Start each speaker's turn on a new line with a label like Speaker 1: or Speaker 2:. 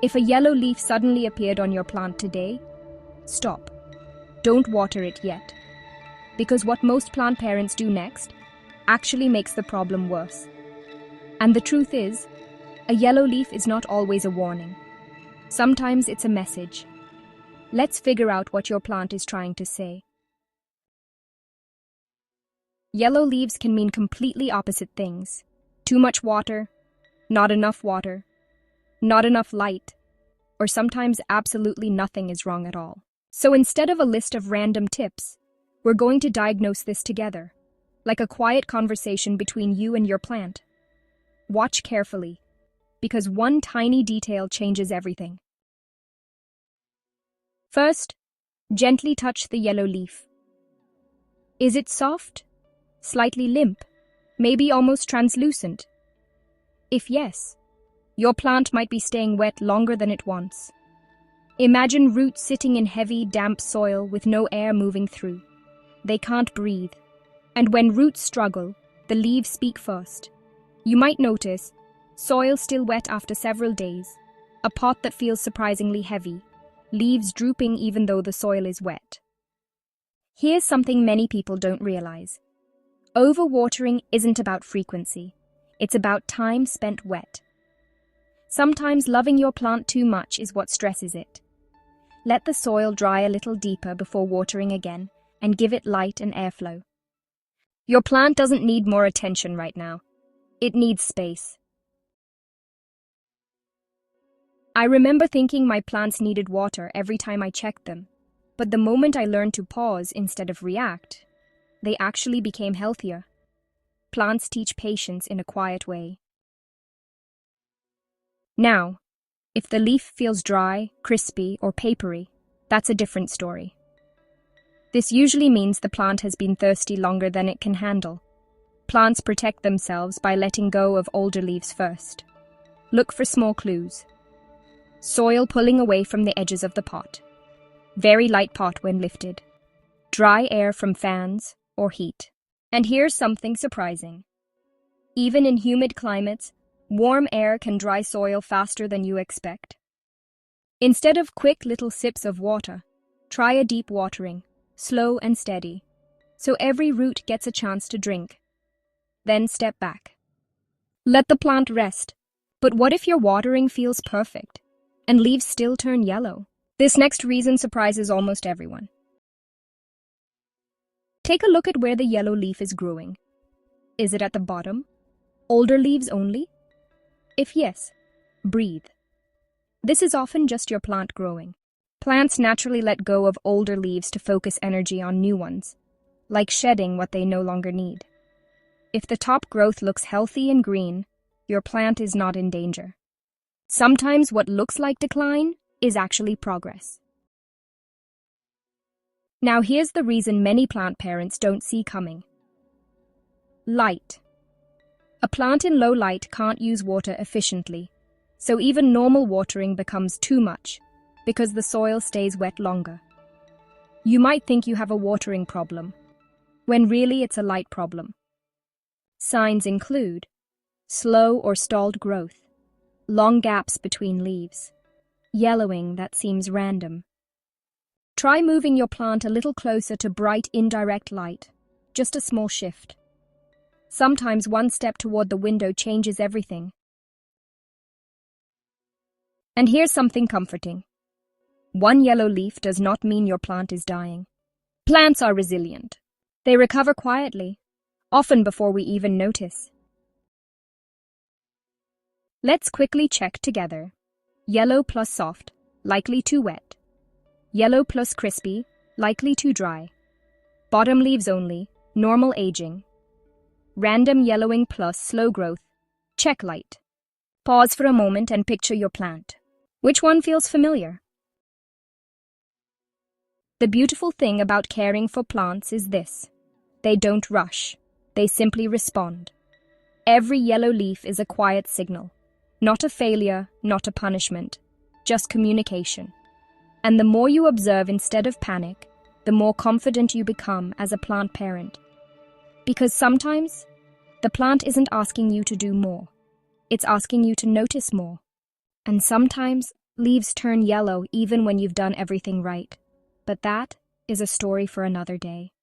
Speaker 1: If a yellow leaf suddenly appeared on your plant today, stop. Don't water it yet. Because what most plant parents do next actually makes the problem worse. And the truth is, a yellow leaf is not always a warning. Sometimes it's a message. Let's figure out what your plant is trying to say. Yellow leaves can mean completely opposite things. Too much water, not enough light, or sometimes absolutely nothing is wrong at all. So instead of a list of random tips, we're going to diagnose this together, like a quiet conversation between you and your plant. Watch carefully, because one tiny detail changes everything. First, gently touch the yellow leaf. Is it soft? Slightly limp? Maybe almost translucent? If yes, your plant might be staying wet longer than it wants. Imagine roots sitting in heavy, damp soil with no air moving through. They can't breathe. And when roots struggle, the leaves speak first. You might notice soil still wet after several days, a pot that feels surprisingly heavy, leaves drooping even though the soil is wet. Here's something many people don't realize. Overwatering isn't about frequency. It's about time spent wet. Sometimes loving your plant too much is what stresses it. Let the soil dry a little deeper before watering again and give it light and airflow. Your plant doesn't need more attention right now. It needs space. I remember thinking my plants needed water every time I checked them, but the moment I learned to pause instead of react, they actually became healthier. Plants teach patience in a quiet way. Now, if the leaf feels dry, crispy, or papery, that's a different story. This usually means the plant has been thirsty longer than it can handle. Plants protect themselves by letting go of older leaves first. Look for small clues. Soil pulling away from the edges of the pot. Very light pot when lifted. Dry air from fans or heat. And here's something surprising. Even in humid climates, warm air can dry soil faster than you expect. Instead of quick little sips of water, try a deep watering, slow and steady, so every root gets a chance to drink. Then step back. Let the plant rest. But what if your watering feels perfect and leaves still turn yellow? This next reason surprises almost everyone. Take a look at where the yellow leaf is growing. Is it at the bottom? Older leaves only? If yes, breathe. This is often just your plant growing. Plants naturally let go of older leaves to focus energy on new ones, like shedding what they no longer need. If the top growth looks healthy and green, your plant is not in danger. Sometimes what looks like decline is actually progress. Now here's the reason many plant parents don't see coming. Light. A plant in low light can't use water efficiently, so even normal watering becomes too much because the soil stays wet longer. You might think you have a watering problem, when really it's a light problem. Signs include slow or stalled growth, long gaps between leaves, yellowing that seems random. Try moving your plant a little closer to bright indirect light, just a small shift. Sometimes one step toward the window changes everything. And here's something comforting. One yellow leaf does not mean your plant is dying. Plants are resilient. They recover quietly, often before we even notice. Let's quickly check together. Yellow plus soft, likely too wet. Yellow plus crispy, likely too dry. Bottom leaves only, normal aging. Random yellowing plus slow growth, check light. Pause for a moment and picture your plant. Which one feels familiar? The beautiful thing about caring for plants is this. They don't rush. They simply respond. Every yellow leaf is a quiet signal. Not a failure, not a punishment. Just communication. And the more you observe instead of panic, the more confident you become as a plant parent. Because sometimes, the plant isn't asking you to do more. It's asking you to notice more. And sometimes, Leaves turn yellow even when you've done everything right. But that is a story for another day.